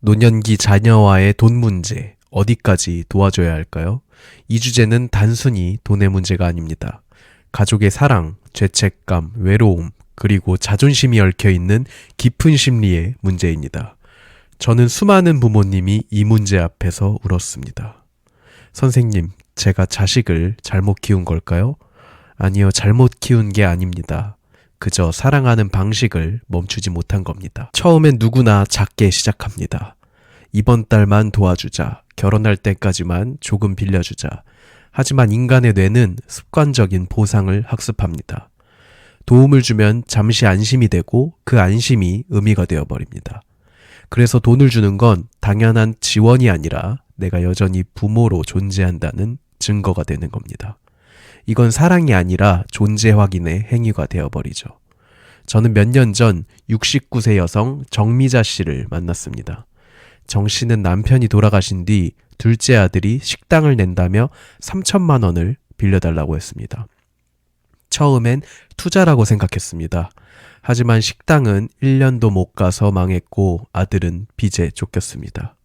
노년기 자녀와의 돈 문제, 어디까지 도와줘야 할까요? 이 주제는 단순히 돈의 문제가 아닙니다. 가족의 사랑, 죄책감, 외로움, 그리고 자존심이 얽혀있는 깊은 심리의 문제입니다. 저는 수많은 부모님이 이 문제 앞에서 울었습니다. 선생님, 제가 자식을 잘못 키운 걸까요? 아니요, 잘못 키운 게 아닙니다. 그저 사랑하는 방식을 멈추지 못한 겁니다. 처음엔 누구나 작게 시작합니다. 이번 달만 도와주자. 결혼할 때까지만 조금 빌려주자. 하지만 인간의 뇌는 습관적인 보상을 학습합니다. 도움을 주면 잠시 안심이 되고 그 안심이 의미가 되어버립니다. 그래서 돈을 주는 건 당연한 지원이 아니라 내가 여전히 부모로 존재한다는 증거가 되는 겁니다. 이건 사랑이 아니라 존재 확인의 행위가 되어버리죠. 저는 몇 년 전 69세 여성 정미자 씨를 만났습니다. 정 씨는 남편이 돌아가신 뒤 둘째 아들이 식당을 낸다며 3천만 원을 빌려달라고 했습니다. 처음엔 투자라고 생각했습니다. 하지만 식당은 1년도 못 가서 망했고 아들은 빚에 쫓겼습니다.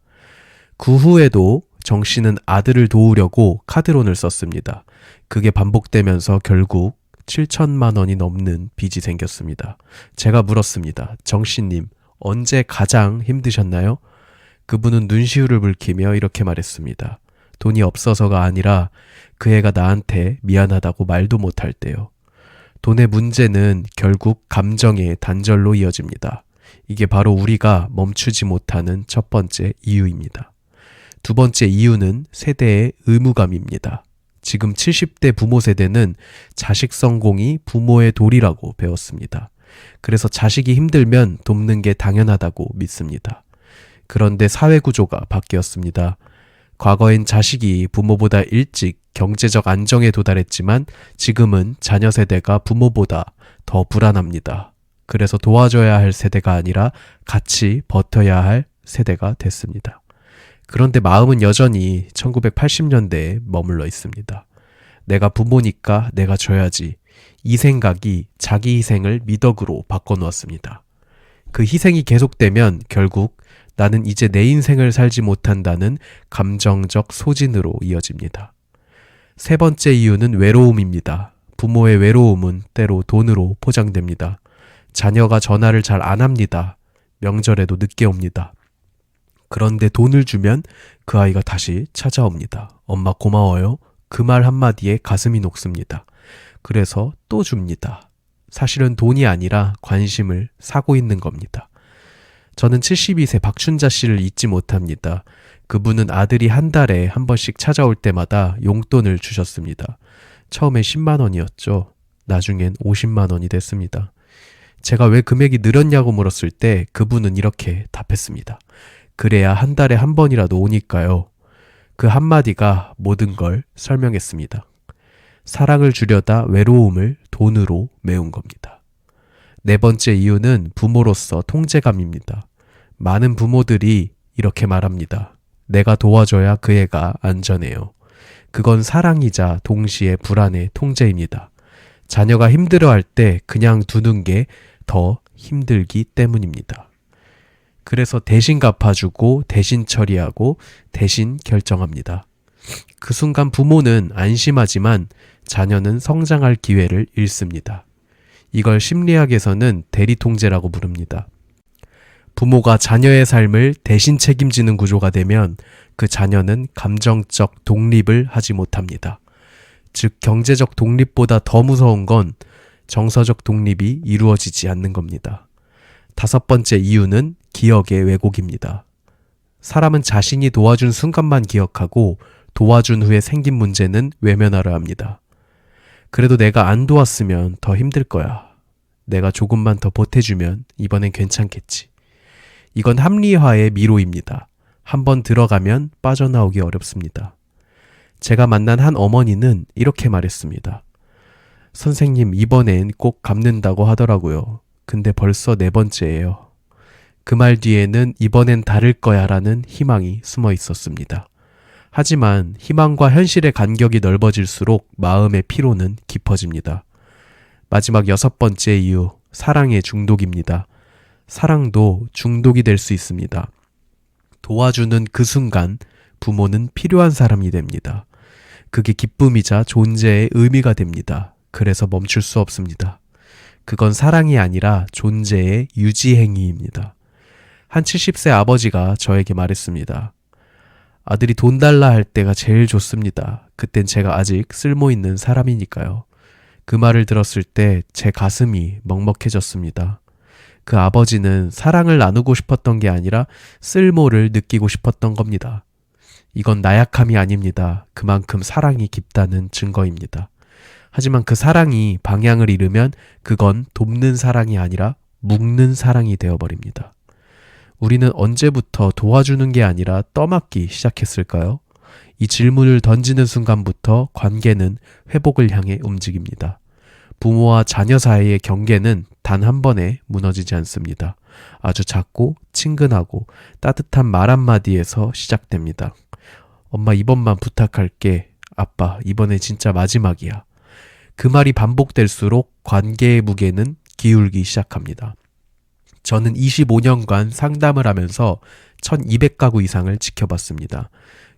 그 후에도 정 씨는 아들을 도우려고 카드론을 썼습니다. 그게 반복되면서 결국 7천만 원이 넘는 빚이 생겼습니다. 제가 물었습니다. 정 씨님, 언제 가장 힘드셨나요? 그분은 눈시울을 붉히며 이렇게 말했습니다. 돈이 없어서가 아니라 그 애가 나한테 미안하다고 말도 못할 때요. 돈의 문제는 결국 감정의 단절로 이어집니다. 이게 바로 우리가 멈추지 못하는 첫 번째 이유입니다. 두 번째 이유는 세대의 의무감입니다. 지금 70대 부모 세대는 자식 성공이 부모의 도리라고 배웠습니다. 그래서 자식이 힘들면 돕는 게 당연하다고 믿습니다. 그런데 사회 구조가 바뀌었습니다. 과거엔 자식이 부모보다 일찍 경제적 안정에 도달했지만 지금은 자녀 세대가 부모보다 더 불안합니다. 그래서 도와줘야 할 세대가 아니라 같이 버텨야 할 세대가 됐습니다. 그런데 마음은 여전히 1980년대에 머물러 있습니다. 내가 부모니까 내가 줘야지. 이 생각이 자기 희생을 미덕으로 바꿔놓았습니다. 그 희생이 계속되면 결국 나는 이제 내 인생을 살지 못한다는 감정적 소진으로 이어집니다. 세 번째 이유는 외로움입니다. 부모의 외로움은 때로 돈으로 포장됩니다. 자녀가 전화를 잘 안 합니다. 명절에도 늦게 옵니다. 그런데 돈을 주면 그 아이가 다시 찾아옵니다. 엄마 고마워요. 그 말 한마디에 가슴이 녹습니다. 그래서 또 줍니다. 사실은 돈이 아니라 관심을 사고 있는 겁니다. 저는 72세 박춘자 씨를 잊지 못합니다. 그분은 아들이 한 달에 한 번씩 찾아올 때마다 용돈을 주셨습니다. 처음에 10만 원이었죠. 나중엔 50만 원이 됐습니다. 제가 왜 금액이 늘었냐고 물었을 때 그분은 이렇게 답했습니다. 그래야 한 달에 한 번이라도 오니까요. 그 한마디가 모든 걸 설명했습니다. 사랑을 주려다 외로움을 돈으로 메운 겁니다. 네 번째 이유는 부모로서 통제감입니다. 많은 부모들이 이렇게 말합니다. 내가 도와줘야 그 애가 안전해요. 그건 사랑이자 동시에 불안의 통제입니다. 자녀가 힘들어할 때 그냥 두는 게 더 힘들기 때문입니다. 그래서 대신 갚아주고 대신 처리하고 대신 결정합니다. 그 순간 부모는 안심하지만 자녀는 성장할 기회를 잃습니다. 이걸 심리학에서는 대리통제라고 부릅니다. 부모가 자녀의 삶을 대신 책임지는 구조가 되면 그 자녀는 감정적 독립을 하지 못합니다. 즉 경제적 독립보다 더 무서운 건 정서적 독립이 이루어지지 않는 겁니다. 다섯 번째 이유는 기억의 왜곡입니다. 사람은 자신이 도와준 순간만 기억하고 도와준 후에 생긴 문제는 외면하려 합니다. 그래도 내가 안 도왔으면 더 힘들 거야. 내가 조금만 더 보태주면 이번엔 괜찮겠지. 이건 합리화의 미로입니다. 한번 들어가면 빠져나오기 어렵습니다. 제가 만난 한 어머니는 이렇게 말했습니다. 선생님, 이번엔 꼭 갚는다고 하더라고요. 근데 벌써 네 번째예요. 그 말 뒤에는 이번엔 다를 거야 라는 희망이 숨어 있었습니다. 하지만 희망과 현실의 간격이 넓어질수록 마음의 피로는 깊어집니다. 마지막 여섯 번째 이유, 사랑의 중독입니다. 사랑도 중독이 될 수 있습니다. 도와주는 그 순간 부모는 필요한 사람이 됩니다. 그게 기쁨이자 존재의 의미가 됩니다. 그래서 멈출 수 없습니다. 그건 사랑이 아니라 존재의 유지행위입니다. 한 70세 아버지가 저에게 말했습니다. 아들이 돈 달라 할 때가 제일 좋습니다. 그땐 제가 아직 쓸모있는 사람이니까요. 그 말을 들었을 때 제 가슴이 먹먹해졌습니다. 그 아버지는 사랑을 나누고 싶었던 게 아니라 쓸모를 느끼고 싶었던 겁니다. 이건 나약함이 아닙니다. 그만큼 사랑이 깊다는 증거입니다. 하지만 그 사랑이 방향을 잃으면 그건 돕는 사랑이 아니라 묶는 사랑이 되어버립니다. 우리는 언제부터 도와주는 게 아니라 떠맡기 시작했을까요? 이 질문을 던지는 순간부터 관계는 회복을 향해 움직입니다. 부모와 자녀 사이의 경계는 단 한 번에 무너지지 않습니다. 아주 작고 친근하고 따뜻한 말 한마디에서 시작됩니다. 엄마 이번만 부탁할게. 아빠 이번에 진짜 마지막이야. 그 말이 반복될수록 관계의 무게는 기울기 시작합니다. 저는 25년간 상담을 하면서 1200가구 이상을 지켜봤습니다.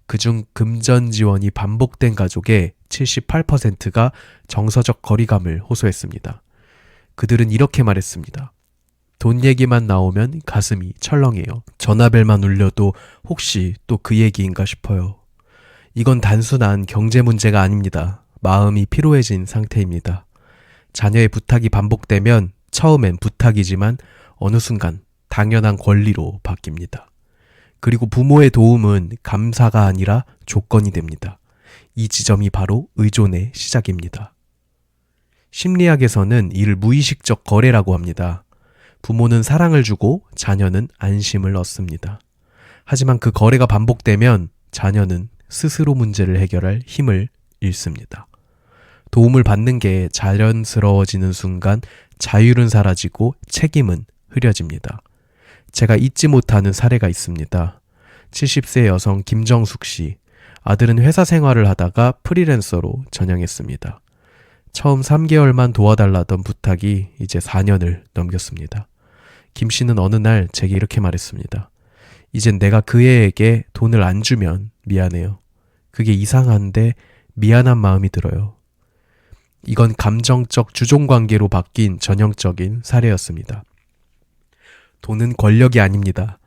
그중 금전 지원이 반복된 가족의 78%가 정서적 거리감을 호소했습니다. 그들은 이렇게 말했습니다. 돈 얘기만 나오면 가슴이 철렁해요. 전화벨만 울려도 혹시 또 그 얘기인가 싶어요. 이건 단순한 경제 문제가 아닙니다. 마음이 피로해진 상태입니다. 자녀의 부탁이 반복되면 처음엔 부탁이지만 어느 순간 당연한 권리로 바뀝니다. 그리고 부모의 도움은 감사가 아니라 조건이 됩니다. 이 지점이 바로 의존의 시작입니다. 심리학에서는 이를 무의식적 거래라고 합니다. 부모는 사랑을 주고 자녀는 안심을 얻습니다. 하지만 그 거래가 반복되면 자녀는 스스로 문제를 해결할 힘을 잃습니다. 도움을 받는 게 자연스러워지는 순간 자율은 사라지고 책임은 흐려집니다. 제가 잊지 못하는 사례가 있습니다. 70세 여성 김정숙 씨. 아들은 회사 생활을 하다가 프리랜서로 전향했습니다. 처음 3개월만 도와달라던 부탁이 이제 4년을 넘겼습니다. 김 씨는 어느 날 제게 이렇게 말했습니다. 이젠 내가 그 애에게 돈을 안 주면 미안해요. 그게 이상한데 미안한 마음이 들어요. 이건 감정적 주종관계로 바뀐 전형적인 사례였습니다. 돈은 권력이 아닙니다.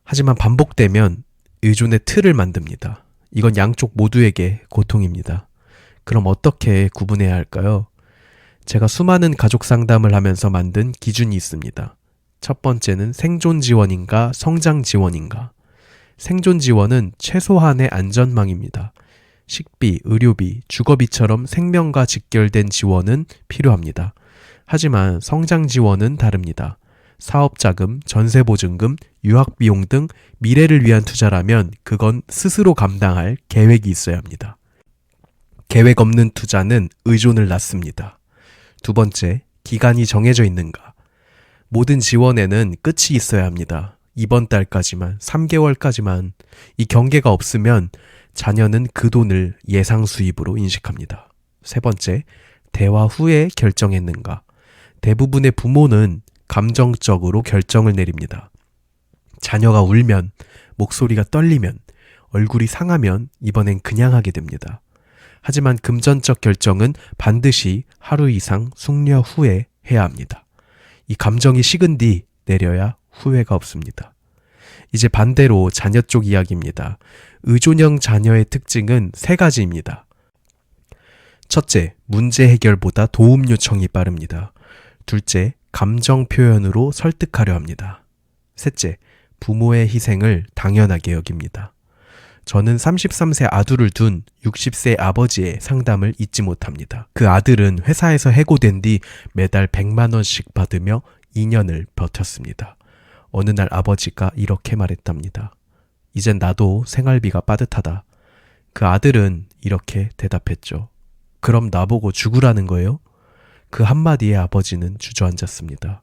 하지만 반복되면 의존의 틀을 만듭니다. 이건 양쪽 모두에게 고통입니다. 그럼 어떻게 구분해야 할까요? 제가 수많은 가족 상담을 하면서 만든 기준이 있습니다. 첫 번째는 생존 지원인가 성장 지원인가. 생존 지원은 최소한의 안전망입니다. 식비, 의료비, 주거비처럼 생명과 직결된 지원은 필요합니다. 하지만 성장 지원은 다릅니다. 사업자금, 전세보증금, 유학비용 등 미래를 위한 투자라면 그건 스스로 감당할 계획이 있어야 합니다. 계획 없는 투자는 의존을 낳습니다. 두 번째, 기간이 정해져 있는가. 모든 지원에는 끝이 있어야 합니다. 이번 달까지만, 3개월까지만. 이 경계가 없으면 자녀는 그 돈을 예상 수입으로 인식합니다. 세 번째, 대화 후에 결정했는가. 대부분의 부모는 감정적으로 결정을 내립니다. 자녀가 울면, 목소리가 떨리면, 얼굴이 상하면 이번엔 그냥 하게 됩니다. 하지만 금전적 결정은 반드시 하루 이상 숙려 후에 해야 합니다. 이 감정이 식은 뒤 내려야 후회가 없습니다. 이제 반대로 자녀 쪽 이야기입니다. 의존형 자녀의 특징은 3가지입니다. 첫째, 문제 해결보다 도움 요청이 빠릅니다. 둘째, 감정 표현으로 설득하려 합니다. 셋째, 부모의 희생을 당연하게 여깁니다. 저는 33세 아들을 둔 60세 아버지의 상담을 잊지 못합니다. 그 아들은 회사에서 해고된 뒤 매달 100만 원씩 받으며 2년을 버텼습니다. 어느 날 아버지가 이렇게 말했답니다. 이젠 나도 생활비가 빠듯하다. 그 아들은 이렇게 대답했죠. 그럼 나보고 죽으라는 거예요? 그 한마디에 아버지는 주저앉았습니다.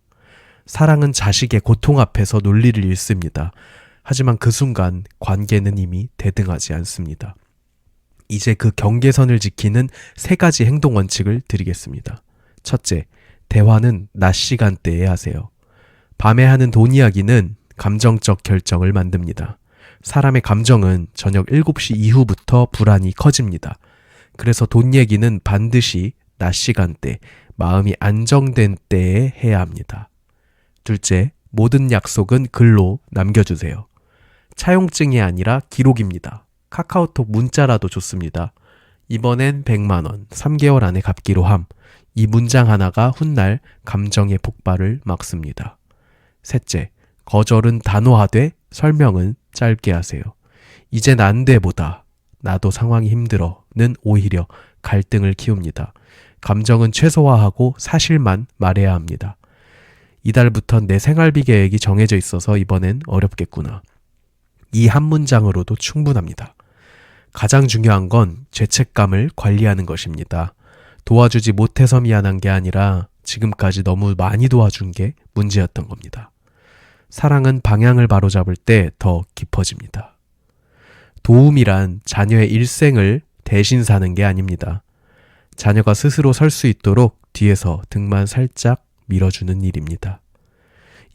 사랑은 자식의 고통 앞에서 논리를 잃습니다. 하지만 그 순간 관계는 이미 대등하지 않습니다. 이제 그 경계선을 지키는 3가지 행동 원칙을 드리겠습니다. 첫째, 대화는 낮 시간대에 하세요. 밤에 하는 돈 이야기는 감정적 결정을 만듭니다. 사람의 감정은 저녁 7시 이후부터 불안이 커집니다. 그래서 돈 얘기는 반드시 낮 시간대, 마음이 안정된 때에 해야 합니다. 둘째, 모든 약속은 글로 남겨주세요. 차용증이 아니라 기록입니다. 카카오톡 문자라도 좋습니다. 이번엔 100만원, 3개월 안에 갚기로 함. 이 문장 하나가 훗날 감정의 폭발을 막습니다. 셋째, 거절은 단호하되 설명은 짧게 하세요. 이젠 안 돼보다 나도 상황이 힘들어는 오히려 갈등을 키웁니다. 감정은 최소화하고 사실만 말해야 합니다. 이달부턴 내 생활비 계획이 정해져 있어서 이번엔 어렵겠구나. 이 한 문장으로도 충분합니다. 가장 중요한 건 죄책감을 관리하는 것입니다. 도와주지 못해서 미안한 게 아니라 지금까지 너무 많이 도와준 게 문제였던 겁니다. 사랑은 방향을 바로잡을 때 더 깊어집니다. 도움이란 자녀의 일생을 대신 사는 게 아닙니다. 자녀가 스스로 설 수 있도록 뒤에서 등만 살짝 밀어주는 일입니다.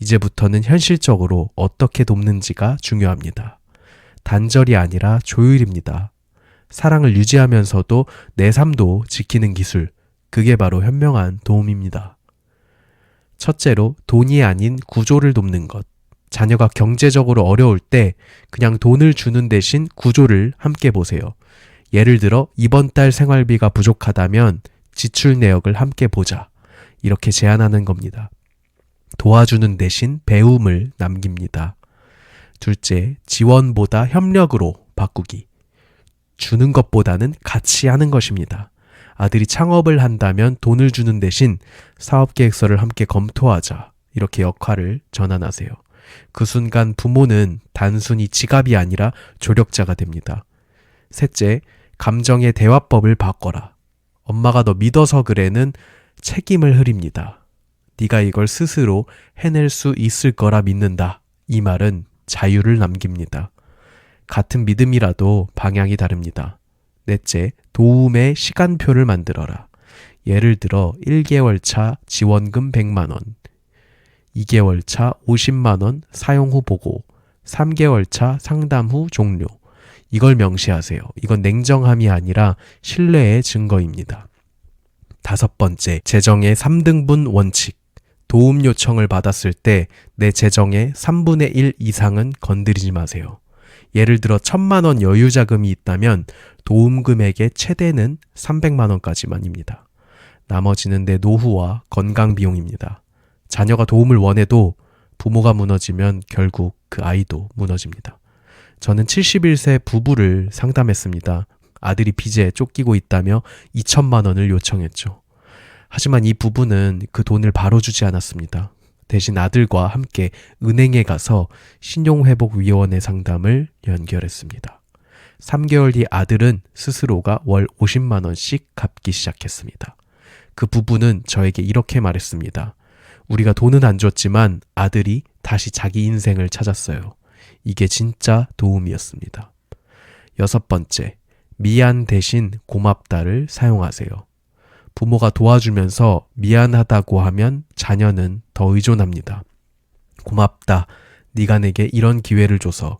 이제부터는 현실적으로 어떻게 돕는지가 중요합니다. 단절이 아니라 조율입니다. 사랑을 유지하면서도 내 삶도 지키는 기술, 그게 바로 현명한 도움입니다. 첫째로 돈이 아닌 구조를 돕는 것. 자녀가 경제적으로 어려울 때 그냥 돈을 주는 대신 구조를 함께 보세요. 예를 들어 이번 달 생활비가 부족하다면 지출 내역을 함께 보자. 이렇게 제안하는 겁니다. 도와주는 대신 배움을 남깁니다. 둘째, 지원보다 협력으로 바꾸기. 주는 것보다는 같이 하는 것입니다. 아들이 창업을 한다면 돈을 주는 대신 사업계획서를 함께 검토하자. 이렇게 역할을 전환하세요. 그 순간 부모는 단순히 지갑이 아니라 조력자가 됩니다. 셋째, 감정의 대화법을 바꿔라. 엄마가 너 믿어서 그래는 책임을 흐립니다. 네가 이걸 스스로 해낼 수 있을 거라 믿는다. 이 말은 자유를 남깁니다. 같은 믿음이라도 방향이 다릅니다. 넷째, 도움의 시간표를 만들어라. 예를 들어 1개월 차 지원금 100만 원, 2개월 차 50만 원 사용 후 보고, 3개월 차 상담 후 종료. 이걸 명시하세요. 이건 냉정함이 아니라 신뢰의 증거입니다. 다섯 번째, 재정의 3등분 원칙. 도움 요청을 받았을 때 내 재정의 3분의 1 이상은 건드리지 마세요. 예를 들어 1,000만 원 여유 자금이 있다면 도움 금액의 최대는 300만 원까지만입니다. 나머지는 내 노후와 건강 비용입니다. 자녀가 도움을 원해도 부모가 무너지면 결국 그 아이도 무너집니다. 저는 71세 부부를 상담했습니다. 아들이 빚에 쫓기고 있다며 2,000만 원을 요청했죠. 하지만 이 부부는 그 돈을 바로 주지 않았습니다. 대신 아들과 함께 은행에 가서 신용회복위원회 상담을 연결했습니다. 3개월 뒤 아들은 스스로가 월 50만 원씩 갚기 시작했습니다. 그 부부는 저에게 이렇게 말했습니다. 우리가 돈은 안 줬지만 아들이 다시 자기 인생을 찾았어요. 이게 진짜 도움이었습니다. 여섯 번째, 미안 대신 고맙다를 사용하세요. 부모가 도와주면서 미안하다고 하면 자녀는 더 의존합니다. 고맙다. 네가 내게 이런 기회를 줘서.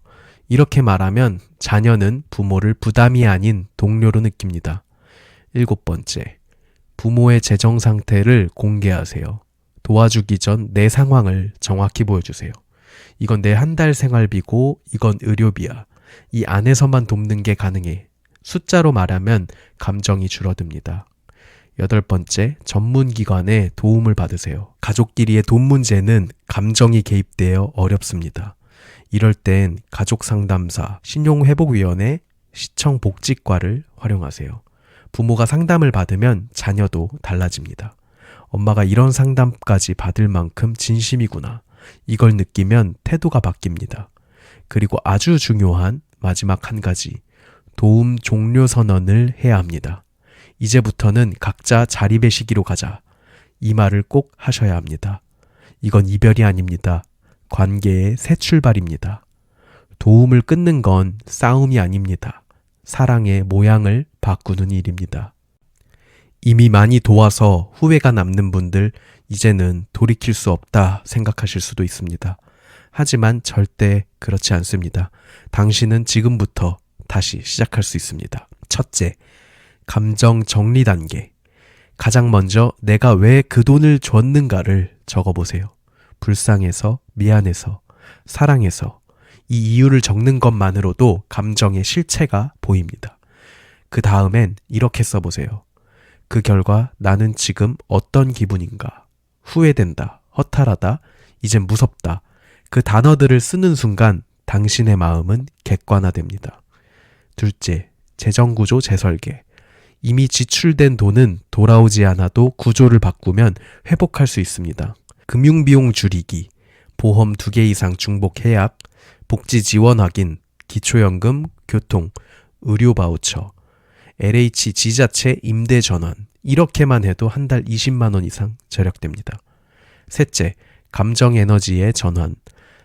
이렇게 말하면 자녀는 부모를 부담이 아닌 동료로 느낍니다. 일곱 번째, 부모의 재정 상태를 공개하세요. 도와주기 전 내 상황을 정확히 보여주세요. 이건 내 한 달 생활비고 이건 의료비야. 이 안에서만 돕는 게 가능해. 숫자로 말하면 감정이 줄어듭니다. 여덟 번째, 전문기관의 도움을 받으세요. 가족끼리의 돈 문제는 감정이 개입되어 어렵습니다. 이럴 땐 가족상담사, 신용회복위원회, 시청복지과를 활용하세요. 부모가 상담을 받으면 자녀도 달라집니다. 엄마가 이런 상담까지 받을 만큼 진심이구나. 이걸 느끼면 태도가 바뀝니다. 그리고 아주 중요한 마지막 한 가지, 도움 종료 선언을 해야 합니다. 이제부터는 각자 자립의 시기로 가자. 이 말을 꼭 하셔야 합니다. 이건 이별이 아닙니다. 관계의 새 출발입니다. 도움을 끊는 건 싸움이 아닙니다. 사랑의 모양을 바꾸는 일입니다. 이미 많이 도와서 후회가 남는 분들, 이제는 돌이킬 수 없다 생각하실 수도 있습니다. 하지만 절대 그렇지 않습니다. 당신은 지금부터 다시 시작할 수 있습니다. 첫째, 감정 정리 단계. 가장 먼저 내가 왜 그 돈을 줬는가를 적어보세요. 불쌍해서, 미안해서, 사랑해서. 이 이유를 적는 것만으로도 감정의 실체가 보입니다. 그 다음엔 이렇게 써보세요. 그 결과 나는 지금 어떤 기분인가? 후회된다, 허탈하다, 이젠 무섭다. 그 단어들을 쓰는 순간 당신의 마음은 객관화됩니다. 둘째, 재정구조 재설계. 이미 지출된 돈은 돌아오지 않아도 구조를 바꾸면 회복할 수 있습니다. 금융비용 줄이기, 보험 2개 이상 중복 해약, 복지 지원 확인, 기초연금, 교통, 의료 바우처, LH 지자체 임대 전환, 이렇게만 해도 한 달 20만 원 이상 절약됩니다. 셋째, 감정 에너지의 전환.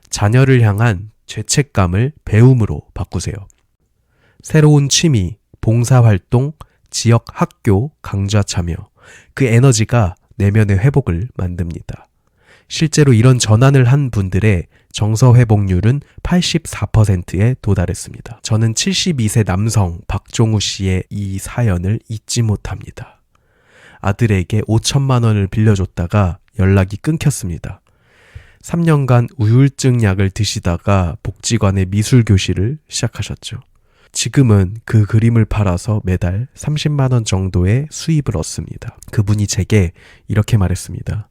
자녀를 향한 죄책감을 배움으로 바꾸세요. 새로운 취미, 봉사활동, 지역 학교, 강좌 참여. 그 에너지가 내면의 회복을 만듭니다. 실제로 이런 전환을 한 분들의 정서 회복률은 84%에 도달했습니다. 저는 72세 남성 박종우 씨의 이 사연을 잊지 못합니다. 아들에게 5천만 원을 빌려줬다가 연락이 끊겼습니다. 3년간 우울증 약을 드시다가 복지관의 미술교실을 시작하셨죠. 지금은 그 그림을 팔아서 매달 30만 원 정도의 수입을 얻습니다. 그분이 제게 이렇게 말했습니다.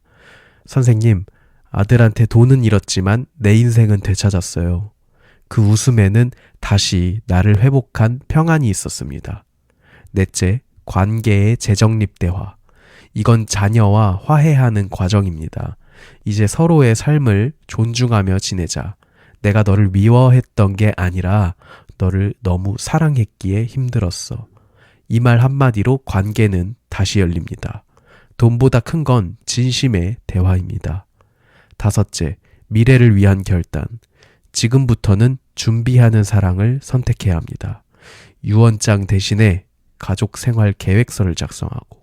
선생님, 아들한테 돈은 잃었지만 내 인생은 되찾았어요. 그 웃음에는 다시 나를 회복한 평안이 있었습니다. 넷째, 관계의 재정립 대화. 이건 자녀와 화해하는 과정입니다. 이제 서로의 삶을 존중하며 지내자. 내가 너를 미워했던 게 아니라 너를 너무 사랑했기에 힘들었어. 이 말 한마디로 관계는 다시 열립니다. 돈보다 큰 건 진심의 대화입니다. 다섯째, 미래를 위한 결단. 지금부터는 준비하는 사랑을 선택해야 합니다. 유언장 대신에 가족 생활 계획서를 작성하고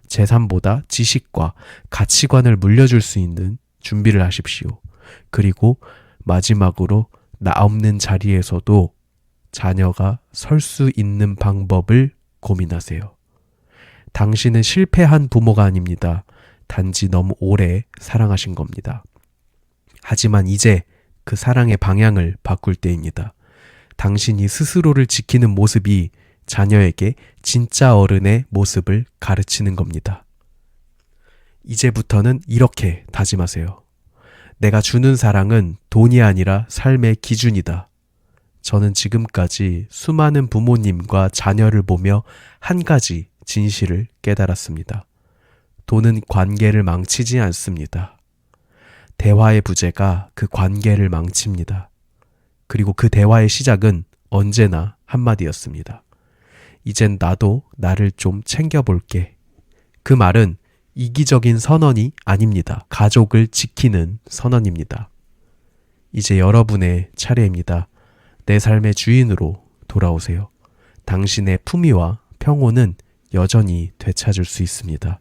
재산보다 지식과 가치관을 물려줄 수 있는 준비를 하십시오. 그리고 마지막으로 나 없는 자리에서도 자녀가 설 수 있는 방법을 고민하세요. 당신은 실패한 부모가 아닙니다. 단지 너무 오래 사랑하신 겁니다. 하지만 이제 그 사랑의 방향을 바꿀 때입니다. 당신이 스스로를 지키는 모습이 자녀에게 진짜 어른의 모습을 가르치는 겁니다. 이제부터는 이렇게 다짐하세요. 내가 주는 사랑은 돈이 아니라 삶의 기준이다. 저는 지금까지 수많은 부모님과 자녀를 보며 한 가지 진실을 깨달았습니다. 돈은 관계를 망치지 않습니다. 대화의 부재가 그 관계를 망칩니다. 그리고 그 대화의 시작은 언제나 한마디였습니다. 이젠 나도 나를 좀 챙겨볼게. 그 말은 이기적인 선언이 아닙니다. 가족을 지키는 선언입니다. 이제 여러분의 차례입니다. 내 삶의 주인으로 돌아오세요. 당신의 품위와 평온은 여전히 되찾을 수 있습니다.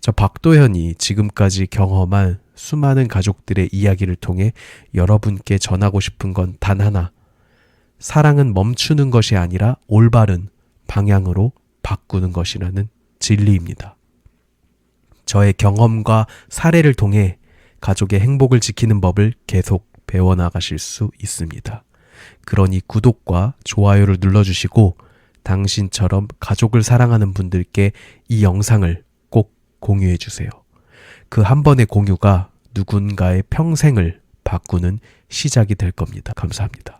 저 박도현이 지금까지 경험한 수많은 가족들의 이야기를 통해 여러분께 전하고 싶은 건 단 하나. 사랑은 멈추는 것이 아니라 올바른 방향으로 바꾸는 것이라는 진리입니다. 저의 경험과 사례를 통해 가족의 행복을 지키는 법을 계속 배워나가실 수 있습니다. 그러니 구독과 좋아요를 눌러주시고 당신처럼 가족을 사랑하는 분들께 이 영상을 꼭 공유해주세요. 그 한 번의 공유가 누군가의 평생을 바꾸는 시작이 될 겁니다. 감사합니다.